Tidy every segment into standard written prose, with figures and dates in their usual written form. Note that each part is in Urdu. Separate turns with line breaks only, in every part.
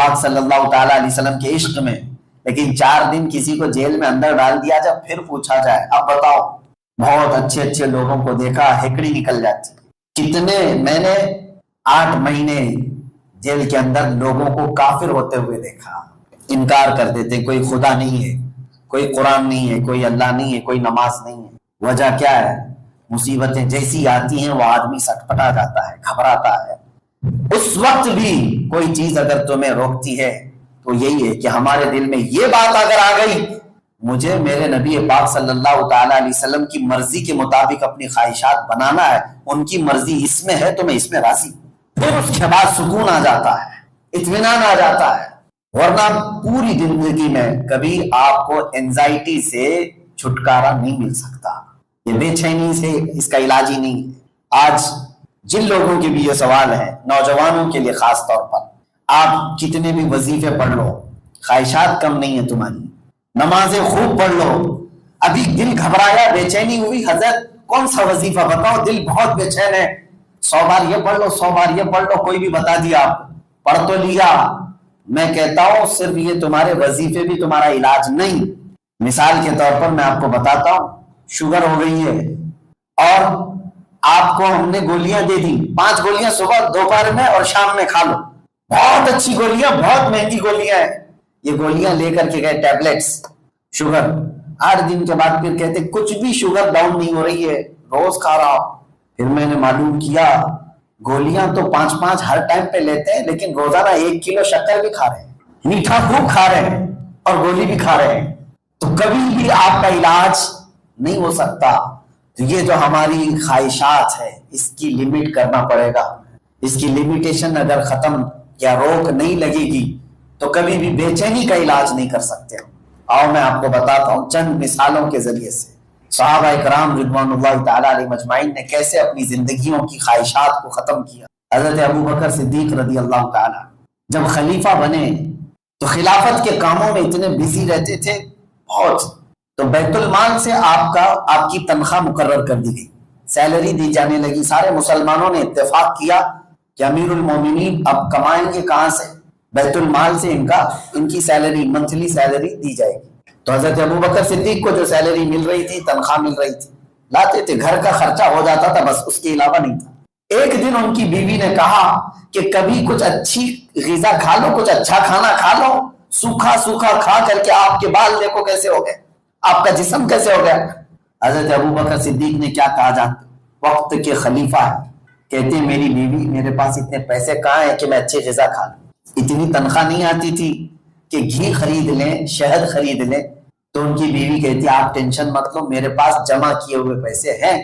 پاک صلی اللہ تعالیٰ علیہ وسلم کے عشق میں، لیکن 4 دن کسی کو جیل میں اندر ڈال دیا جب پھر پوچھا جائے اب بتاؤ، بہت اچھے اچھے لوگوں کو دیکھا ہکڑی نکل جاتی. کتنے میں نے 8 مہینے جیل کے اندر لوگوں کو کافر ہوتے ہوئے دیکھا، انکار کر دیتے کوئی خدا نہیں ہے، کوئی قرآن نہیں ہے، کوئی اللہ نہیں ہے، کوئی نماز نہیں ہے. وجہ کیا ہے؟ مصیبتیں جیسی آتی ہیں وہ آدمی سٹپٹا جاتا ہے، گھبراتا ہے. اس وقت بھی کوئی چیز اگر تمہیں روکتی ہے تو یہی ہے کہ ہمارے دل میں یہ بات اگر آ گئی مجھے میرے نبی پاک صلی اللہ تعالیٰ علیہ وسلم کی مرضی کے مطابق اپنی خواہشات بنانا ہے، ان کی مرضی اس میں ہے تو میں اس میں راضی ہوں، پھر اس کے بعد سکون آ جاتا ہے، اطمینان آ جاتا ہے. ورنہ پوری زندگی میں کبھی آپ کو اینزائٹی سے چھٹکارا نہیں مل سکتا. یہ بے چینی سے اس کا علاج ہی نہیں. آج جن لوگوں کے بھی یہ سوال ہے، نوجوانوں کے لیے خاص طور پر، آپ کتنے بھی وظیفے پڑھ لو، خواہشات کم نہیں ہے تمہاری، نمازیں خوب پڑھ لو، ابھی دل گھبرایا، بے چینی ہوئی، حضرت کون سا وظیفہ بتاؤ، دل بہت بے چین ہے، 100 بار یہ پڑھ لو، 100 بار یہ پڑھ لو، کوئی بھی بتا دیا آپ پڑھ تو لیا. میں کہتا ہوں صرف یہ تمہارے وظیفے بھی تمہارا علاج نہیں. مثال کے طور پر میں آپ کو بتاتا ہوں، شوگر ہو گئی ہے اور آپ کو ہم نے گولیاں دے دی، 5 گولیاں صبح دوپہر میں اور شام میں کھا لو، بہت اچھی گولیاں، بہت مہنگی گولیاں ہیں. یہ گولیاں لے کر کے گئے ٹیبلٹس شوگر، 8 دن کے بعد پھر کہتے کچھ بھی شوگر ڈاؤن نہیں ہو رہی ہے، روز کھا رہا ہوں. پھر میں نے معلوم کیا گولیاں تو 5 ہر ٹائم پہ لیتے ہیں، لیکن روزانہ 1 کلو شکر بھی کھا رہے ہیں، میٹھا خوب کھا رہے ہیں اور گولی بھی کھا رہے ہیں. تو کبھی بھی آپ کا علاج نہیں ہو سکتا. تو یہ جو ہماری خواہشات ہے اس کی لمٹ کرنا پڑے گا. اس کی لمیٹیشن اگر ختم یا روک نہیں لگے گی تو کبھی بھی بے چینی کا علاج نہیں کر سکتے. اور میں آپ کو بتاتا ہوں چند مثالوں کے ذریعے سے صحابہ اکرام رضوان اللہ تعالیٰ علیہ مجمعین نے کیسے اپنی زندگیوں کی خواہشات کو ختم کیا. حضرت ابو بکر صدیق رضی اللہ تعالیٰ جب خلیفہ بنے تو خلافت کے کاموں میں اتنے بزی رہتے تھے بہت، تو بیت المال سے آپ کی تنخواہ مقرر کر دی گئی، سیلری دی جانے لگی. سارے مسلمانوں نے اتفاق کیا کہ امیر المومنین اب کمائیں گے کہاں سے؟ بیت المال سے ان کی سیلری، منتھلی سیلری دی جائے گی. تو حضرت ابو بکر صدیق کو جو سیلری مل رہی تھی، تنخواہ مل رہی تھی، لاتے تھے، گھر کا خرچہ ہو جاتا تھا، بس اس کے علاوہ نہیں تھا. ایک دن ان کی بیوی نے کہا کہ کبھی کچھ اچھی غذا کھا لو، کچھ اچھا کھانا کھا لو، سوکھا سوکھا کھا کر کے آپ کے بال دیکھو کیسے ہو گئے، آپ کا جسم کیسے ہو گیا. حضرت ابو بکر صدیق نے کیا کہا؟ جانتے؟ وقت کے خلیفہ ہے، کہتے ہیں میری بیوی، میرے پاس اتنے پیسے کہاں ہیں کہ میں اچھی غذا کھا لوں. اتنی تنخواہ نہیں آتی تھی کہ گھی خرید لیں، شہد خرید لیں. تو ان کی بیوی کہتی آپ ٹینشن مت لو، میرے پاس جمع کیے ہوئے پیسے ہیں،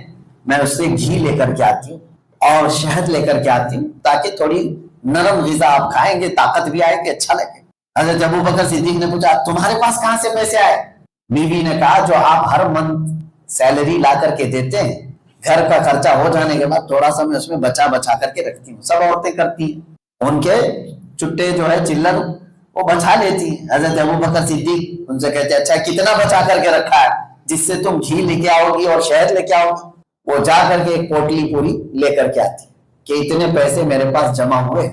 میں اس سے گھی لے کر کے آتی ہوں اور شہد لے کر کے آتی ہوں تاکہ تھوڑی نرم غذا آپ کھائیں گے، طاقت بھی آئے گی، اچھا لگے. حضرت ابو بکر صدیق نے پوچھا تمہارے پاس کہاں سے پیسے آئے؟ بیوی نے کہا جو آپ ہر منتھ سیلری لا کر کے دیتے ہیں، گھر کا خرچہ ہو جانے کے بعد تھوڑا سا میں اس میں بچا کر کے رکھتی ہوں. سب عورتیں کرتی ہیں، ان کے چٹے جو ہے چلر وہ بچا لیتی ہیں. حضرت ابو بکر صدیق ان سے کہتے ہیں اچھا کتنا بچا کر کے رکھا ہے جس سے تم گھی لے کے آؤ گی اور شہد لے کے آؤ گی؟ وہ جا کر کے ایک پوٹلی پوری لے کر کے آتی کہ اتنے پیسے میرے پاس جمع ہوئے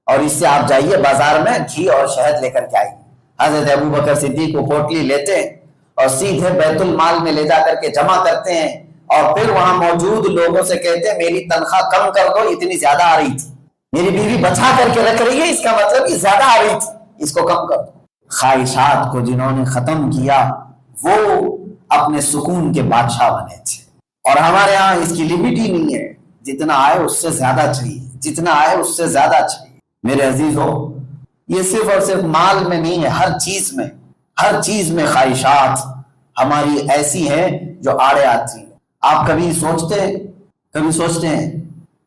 اور اس سے آپ جائیے بازار میں گھی اور شہد لے کر کے آئیے. حضرت ابو بکر صدیق وہ پوٹلی لیتے ہیں اور سیدھے بیت المال میں لے جا کر کے جمع کرتے ہیں اور پھر وہاں موجود لوگوں سے کہتے ہیں میری تنخواہ کم کر دو، اتنی زیادہ آ رہی تھی، میری بیوی بچا کر کے رکھ رہی ہے، اس کا مطلب یہ زیادہ آ رہی تھی، اس کو کم کر دو. خواہشات کو جنہوں نے ختم کیا وہ اپنے سکون کے بادشاہ بنے تھے. اور ہمارے ہاں اس کی لمٹ ہی نہیں ہے، جتنا آئے اس سے زیادہ چاہیے، جتنا آئے اس سے زیادہ چاہیے. میرے عزیزو، یہ صرف اور صرف مال میں نہیں ہے، ہر چیز میں خواہشات ہماری ایسی ہیں جو آڑے آتی ہیں. آپ کبھی سوچتے ہیں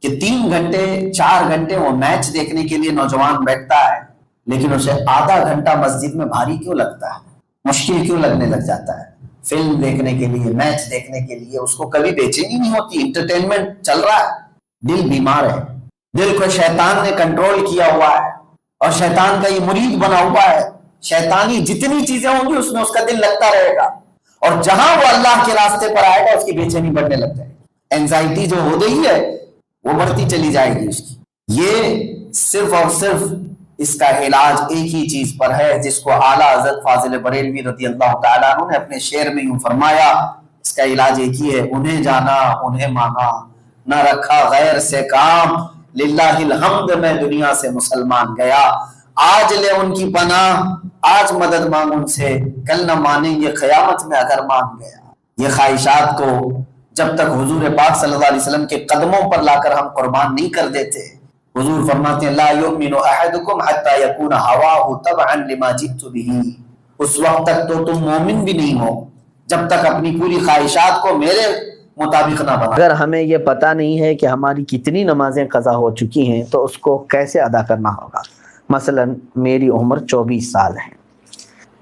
کہ 3 گھنٹے 4 گھنٹے وہ میچ دیکھنے کے لیے نوجوان بیٹھتا ہے لیکن اسے آدھا گھنٹہ مسجد میں بھاری کیوں لگتا ہے، مشکل کیوں لگنے لگ جاتا ہے؟ فلم دیکھنے کے لیے، میچ دیکھنے کے لیے اس کو کبھی بے چینی نہیں ہوتی، انٹرٹینمنٹ چل رہا ہے. دل بیمار ہے، دل کو شیطان نے کنٹرول کیا ہوا ہے اور شیطان کا یہ مرید بنا ہوا ہے. شیطانی جتنی چیزیں ہوں گی اس میں اس کا دل لگتا رہے گا اور جہاں وہ اللہ کے راستے پر آئے گا اس کی بے چینی بڑھنے لگ جائے گی. اینزائٹی جو ہو گئی ہے وہ بڑھتی چلی جائے گی اس کی. یہ صرف اور صرف اس کا علاج ایک ہی چیز پر ہے، جس کو اعلیٰ حضرت فاضل بریلوی رضی اللہ تعالیٰ عنہ نے اپنے شعر میں یوں فرمایا، اس کا علاج ایک ہی ہے، انہیں جانا انہیں مانا، نہ رکھا غیر سے کام، للہ الحمد میں دنیا سے مسلمان گیا، آج لے ان کی پناہ، آج مدد مانگ ان سے، کل نہ مانیں گے قیامت میں اگر مان گیا۔ یہ خواہشات کو جب تک حضور پاک صلی اللہ علیہ وسلم کے قدموں پر لا کر ہم قربان نہیں کر دیتے، حضور فرماتے ہیں لا یؤمن احدکم حتی یکون ہواہ تبعا لما جئت بہ، اس وقت تک تو تم مومن بھی نہیں ہو جب تک اپنی پوری خواہشات کو میرے مطابق نہ بنا۔
اگر ہمیں یہ پتہ نہیں ہے کہ ہماری کتنی نمازیں قضا ہو چکی ہیں تو اس کو کیسے ادا کرنا ہوگا؟ مثلا میری عمر 24 سال ہے،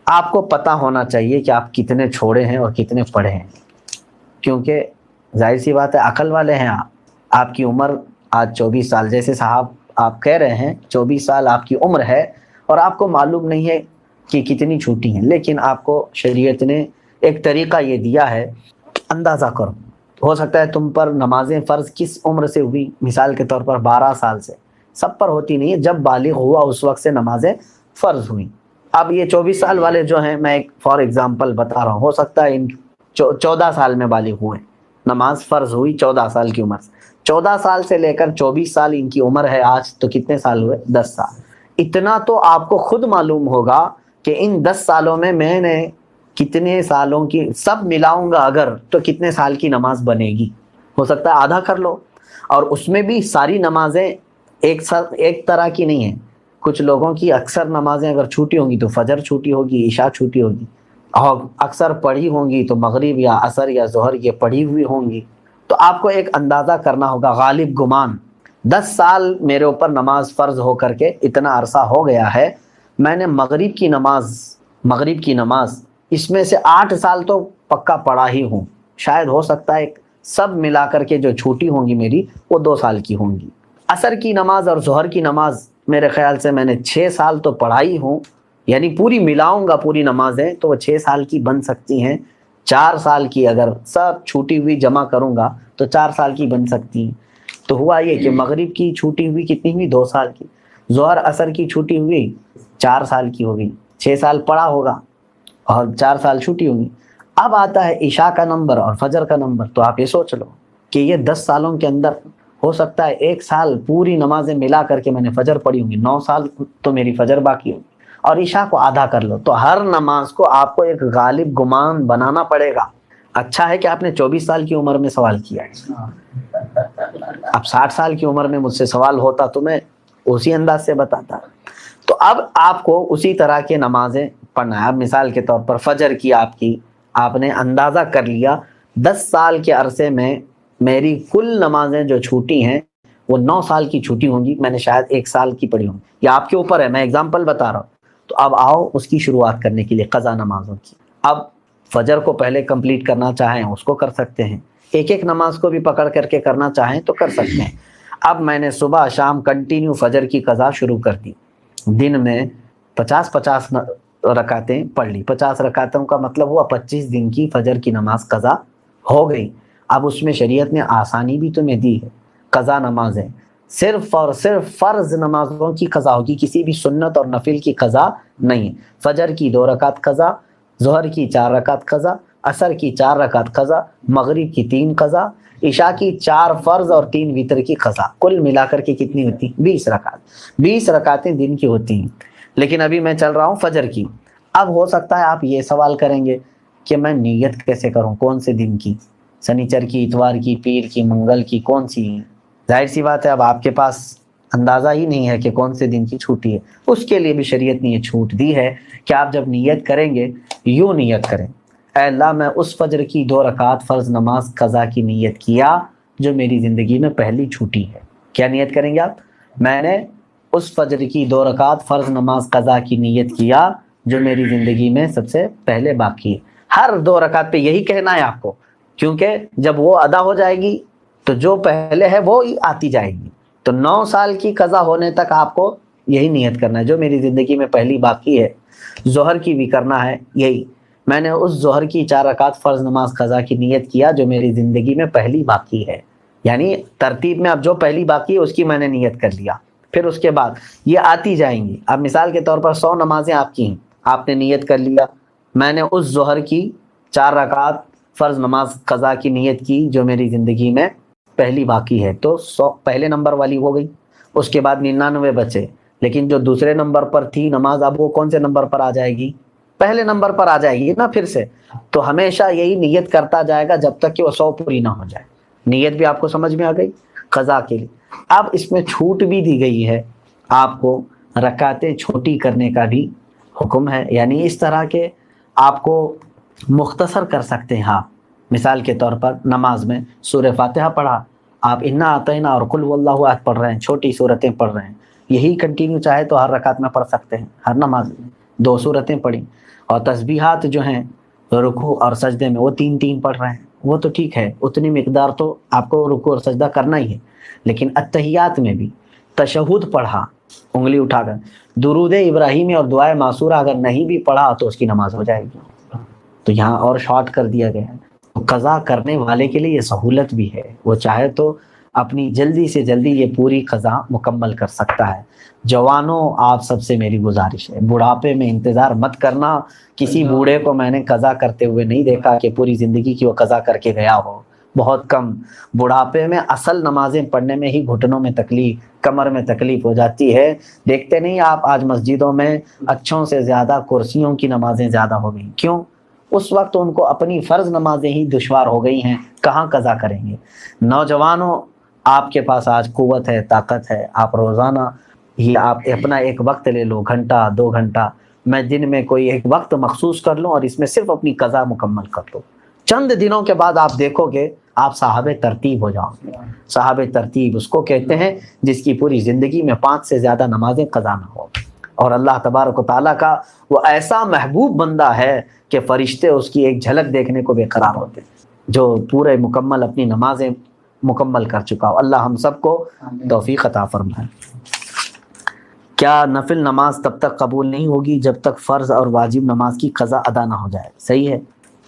آپ کو پتہ ہونا چاہیے کہ آپ کتنے چھوڑے ہیں اور کتنے پڑھے ہیں، کیونکہ ظاہر سی بات ہے عقل والے ہیں آپ کی عمر آج 24 سال، جیسے صاحب آپ کہہ رہے ہیں 24 سال آپ کی عمر ہے اور آپ کو معلوم نہیں ہے کہ کتنی چھوٹی ہیں، لیکن آپ کو شریعت نے ایک طریقہ یہ دیا ہے، اندازہ کرو، ہو سکتا ہے تم پر نمازیں فرض کس عمر سے ہوئی، مثال کے طور پر 12 سال سے، سب پر ہوتی نہیں ہے، جب بالغ ہوا اس وقت سے نمازیں فرض ہوئیں۔ اب یہ 24 سال والے جو ہیں، میں ایک فار ایگزامپل بتا رہا ہوں، ہو سکتا ہے ان 14 سال میں بالغ ہوئے، نماز فرض ہوئی 14 سال کی عمر سے، 14 سال سے لے کر 24 سال ان کی عمر ہے آج، تو کتنے سال ہوئے؟ 10 سال۔ اتنا تو آپ کو خود معلوم ہوگا کہ ان 10 سالوں میں میں نے کتنے سالوں کی سب ملاؤں گا اگر تو کتنے سال کی نماز بنے گی، ہو سکتا ہے آدھا کر لو، اور اس میں بھی ساری نمازیں ایک طرح کی نہیں ہیں، کچھ لوگوں کی اکثر نمازیں اگر چھوٹی ہوں گی تو فجر چھوٹی ہوگی، عشاء چھوٹی ہوگی، اور اکثر پڑھی ہوں گی تو مغرب یا عصر یا ظہر یہ پڑھی ہوئی ہوں گی، تو آپ کو ایک اندازہ کرنا ہوگا غالب گمان 10 سال میرے اوپر نماز فرض ہو کر کے اتنا عرصہ ہو گیا ہے، میں نے مغرب کی نماز اس میں سے 8 سال تو پکا پڑھا ہی ہوں، شاید ہو سکتا ہے سب ملا کر کے جو چھوٹی ہوں گی میری وہ 2 سال کی ہوں گی۔ عصر کی نماز اور ظہر کی نماز میرے خیال سے میں نے 6 سال تو پڑھائی ہوں، یعنی پوری ملاؤں گا پوری نمازیں تو وہ 6 سال کی بن سکتی ہیں، 4 سال کی اگر سب چھوٹی ہوئی جمع کروں گا تو 4 سال کی بن سکتی ہیں۔ تو ہوا یہ کہ مغرب کی چھوٹی ہوئی کتنی ہوئی؟ 2 سال کی، ظہر عصر کی چھوٹی ہوئی 4 سال کی ہوگی، 6 سال پڑھا ہوگا اور 4 سال چھوٹی ہوگی۔ اب آتا ہے عشاء کا نمبر اور فجر کا نمبر، تو آپ یہ سوچ لو کہ یہ 10 سالوں کے اندر ہو سکتا ہے 1 سال پوری نمازیں ملا کر کے میں نے فجر پڑھی ہوں گی، 9 سال تو میری فجر باقی ہوگی، اور عشاء کو آدھا کر لو، تو ہر نماز کو آپ کو ایک غالب گمان بنانا پڑے گا۔ اچھا ہے کہ آپ نے 24 سال کی عمر میں سوال کیا ہے، اب 60 سال کی عمر میں مجھ سے سوال ہوتا تو میں اسی انداز سے بتاتا۔ تو اب آپ کو اسی طرح کے نمازیں پڑھنا ہے۔ اب مثال کے طور پر فجر کی آپ نے اندازہ کر لیا 10 سال کے عرصے میں میری کل نمازیں جو چھوٹی ہیں وہ 9 سال کی چھوٹی ہوں گی، میں نے شاید 1 سال کی پڑھی ہوں، یا آپ کے اوپر ہے، میں اگزامپل بتا رہا ہوں۔ تو اب آؤ اس کی شروعات کرنے کے لیے قضا نمازوں کی۔ اب فجر کو پہلے کمپلیٹ کرنا چاہیں اس کو کر سکتے ہیں، ایک نماز کو بھی پکڑ کر کے کرنا چاہیں تو کر سکتے ہیں۔ اب میں نے صبح شام کنٹینیو فجر کی قضا شروع کر دی، دن میں 50 رکعتیں پڑھ لی، 50 رکعتوں کا مطلب ہوا 25 دن کی فجر کی نماز قضا ہو گئی۔ اب اس میں شریعت نے آسانی بھی تمہیں دی ہے، قضا نمازیں صرف اور صرف فرض نمازوں کی قضا ہوگی، کسی بھی سنت اور نفل کی قضا نہیں۔ فجر کی 2 رکعت قضا، ظہر کی 4 رکعت قضا، عصر کی 4 رکعت قضا، مغرب کی 3 قضا، عشاء کی 4 فرض اور 3 وتر کی قضا، کل ملا کر کے کتنی ہوتی؟ 20 رکعت، 20 رکعتیں دن کی ہوتی ہیں۔ لیکن ابھی میں چل رہا ہوں فجر کی۔ اب ہو سکتا ہے آپ یہ سوال کریں گے کہ میں نیت کیسے کروں، کون سے دن کی، سنیچر کی، اتوار کی، پیر کی، منگل کی، کون سی؟ ظاہر سی بات ہے اب آپ کے پاس اندازہ ہی نہیں ہے کہ کون سے دن کی چھوٹی ہے، اس کے لیے بھی شریعت نے یہ چھوٹ دی ہے کہ آپ جب نیت کریں گے یوں نیت کریں، اے اللہ میں اس فجر کی 2 رکعت فرض نماز قضا کی نیت کیا جو میری زندگی میں پہلی چھوٹی ہے۔ کیا نیت کریں گے آپ؟ میں نے اس فجر کی 2 رکعت فرض نماز قضا کی نیت کیا جو میری زندگی میں سب سے پہلے باقی ہے۔ ہر 2 رکعت پہ یہی کہنا ہے آپ کو، کیونکہ جب وہ ادا ہو جائے گی تو جو پہلے ہے وہ آتی جائے گی، تو 9 سال کی قضا ہونے تک آپ کو یہی نیت کرنا ہے جو میری زندگی میں پہلی باقی ہے۔ ظہر کی بھی کرنا ہے یہی، میں نے اس ظہر کی 4 رکعت فرض نماز قضا کی نیت کیا جو میری زندگی میں پہلی باقی ہے، یعنی ترتیب میں اب جو پہلی باقی ہے اس کی میں نے نیت کر لیا۔ پھر اس کے بعد یہ آتی جائیں گی. اب مثال کے طور پر 100 نمازیں آپ کی ہیں, آپ نے نیت کر لیا میں نے اس ظہر کی 4 رکعت فرض نماز قضا کی نیت کی جو میری زندگی میں پہلی باقی ہے, تو 100 پہلے نمبر والی ہو گئی. اس کے بعد 99 بچے, لیکن جو دوسرے نمبر پر تھی نماز اب وہ کون سے نمبر پر آ جائے گی؟ پہلے نمبر پر آ جائے گی نا پھر سے. تو ہمیشہ یہی نیت کرتا جائے گا جب تک کہ وہ 100 پوری نہ ہو جائے. نیت بھی آپ کو سمجھ میں آ گئی قضا کے لیے. اب اس میں چھوٹ بھی دی گئی ہے آپ کو, رکعتیں چھوٹی کرنے کا بھی حکم ہے, یعنی اس طرح کے آپ کو مختصر کر سکتے ہیں آپ. مثال کے طور پر نماز میں سورہ فاتحہ پڑھا, آپ انا اعطینا اور قل واللہ احد پڑھ رہے ہیں, چھوٹی صورتیں پڑھ رہے ہیں, یہی کنٹینیو چاہے تو ہر رکعت میں پڑھ سکتے ہیں, ہر نماز میں 2 صورتیں پڑھی. اور تسبیحات جو ہیں رکوع اور سجدے میں وہ 3 پڑھ رہے ہیں, وہ تو ٹھیک ہے, اتنی مقدار تو آپ کو رکوع اور سجدہ کرنا ہی ہے. لیکن اتحیات میں بھی تشہد پڑھا انگلی اٹھا کر, درود ابراہیمی اور دعائے معصورہ اگر نہیں بھی پڑھا تو اس کی نماز ہو جائے گی. تو یہاں اور شارٹ کر دیا گیا ہے. قضا کرنے والے کے لیے یہ سہولت بھی ہے, وہ چاہے تو اپنی جلدی سے جلدی یہ پوری قضا مکمل کر سکتا ہے. جوانوں آپ سب سے میری گزارش ہے, بڑھاپے میں انتظار مت کرنا. کسی بوڑھے کو میں نے قضا کرتے ہوئے نہیں دیکھا کہ پوری زندگی کی وہ قضا کر کے گیا ہو, بہت کم. بڑھاپے میں اصل نمازیں پڑھنے میں ہی گھٹنوں میں تکلیف, کمر میں تکلیف ہو جاتی ہے. دیکھتے نہیں آپ آج مسجدوں میں اچھوں سے زیادہ کرسیوں کی نمازیں زیادہ ہو گئی, کیوں؟ اس وقت ان کو اپنی فرض نمازیں ہی دشوار ہو گئی ہیں, کہاں قضا کریں گے. نوجوانوں آپ کے پاس آج قوت ہے, طاقت ہے, آپ روزانہ ہی آپ اپنا ایک وقت لے لو, گھنٹہ 2 گھنٹہ, میں دن میں کوئی ایک وقت مخصوص کر لوں اور اس میں صرف اپنی قضا مکمل کر دو. چند دنوں کے بعد آپ دیکھو گے آپ صاحب ترتیب ہو جاؤ گے. صاحب ترتیب اس کو کہتے ہیں جس کی پوری زندگی میں 5 سے زیادہ نمازیں قضا نہ ہو. اور اللہ تبارک و تعالیٰ کا وہ ایسا محبوب بندہ ہے کہ فرشتے اس کی ایک جھلک دیکھنے کو بے قرار ہوتے ہیں, جو پورے مکمل اپنی نمازیں مکمل کر چکا ہو. اللہ ہم سب کو توفیق عطا فرمائے. کیا نفل نماز تب تک قبول نہیں ہوگی جب تک فرض اور واجب نماز کی قضا ادا نہ ہو جائے؟ صحیح ہے.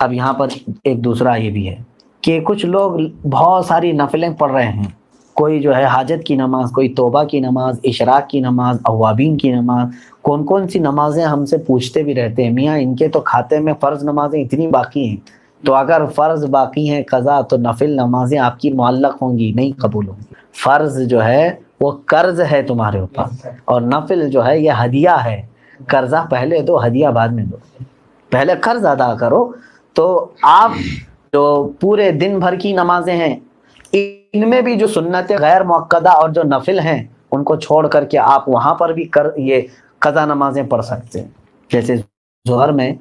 اب یہاں پر ایک دوسرا یہ بھی ہے کہ کچھ لوگ بہت ساری نفلیں پڑھ رہے ہیں, کوئی جو ہے حاجت کی نماز, کوئی توبہ کی نماز, اشراق کی نماز, اوابین کی نماز, کون سی نمازیں ہم سے پوچھتے بھی رہتے ہیں, میاں ان کے تو کھاتے میں فرض نمازیں اتنی باقی ہیں, تو اگر فرض باقی ہیں قضا تو نفل نمازیں آپ کی معلق ہوں گی, نہیں قبول ہوں گی. فرض جو ہے وہ قرض ہے تمہارے اوپر, اور نفل جو ہے یہ ہدیہ ہے. قرضہ پہلے دو, ہدیہ بعد میں دو. پہلے قرض ادا کرو. تو آپ جو پورے دن بھر کی نمازیں ہیں ان میں بھی جو سنت غیر مؤکدہ اور جو نفل ہیں ان کو چھوڑ کر کے آپ وہاں پر بھی یہ قضا نمازیں پڑھ سکتے ہیں. جیسے ظہر میں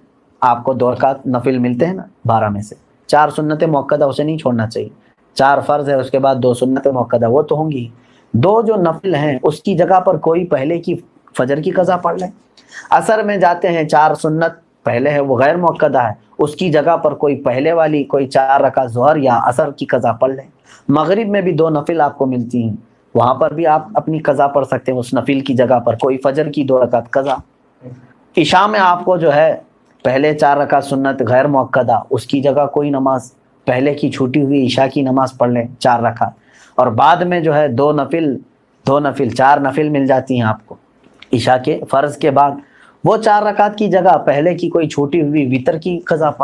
آپ کو 2 رکعت نفل ملتے ہیں نا 12 میں سے, 4 سنت مؤکدہ اسے نہیں چھوڑنا چاہیے. 4 فرض ہے, اس کے بعد 2 سنت مؤکدہ وہ تو ہوں گی. 2 جو نفل ہیں اس کی جگہ پر کوئی پہلے کی فجر کی قضا پڑھ لیں. عصر میں جاتے ہیں 4 سنت پہلے ہے وہ غیر مؤکدہ ہے, اس کی جگہ پر کوئی پہلے والی کوئی 4 رکعت ظہر یا عصر کی قضا پڑھ لیں. مغرب میں بھی 2 نفل آپ کو ملتی ہیں, وہاں پر بھی آپ اپنی قضا پڑھ سکتے ہیں, اس نفل کی جگہ پر کوئی فجر کی 2 رکعت قضا. عشاء میں آپ کو جو ہے پہلے 4 رکعت سنت غیر مؤکدہ, اس کی جگہ کوئی نماز پہلے کی چھوٹی ہوئی عشاء کی نماز پڑھ لیں 4 رکعت, اور بعد میں جو ہے 2 نفل 4 نفل مل جاتی ہیں آپ کو عشاء کے فرض کے بعد. وہ 4 رکعت کی جگہ پہلے کی کوئی چھوٹی ہوئی وتر کی قضا پڑھ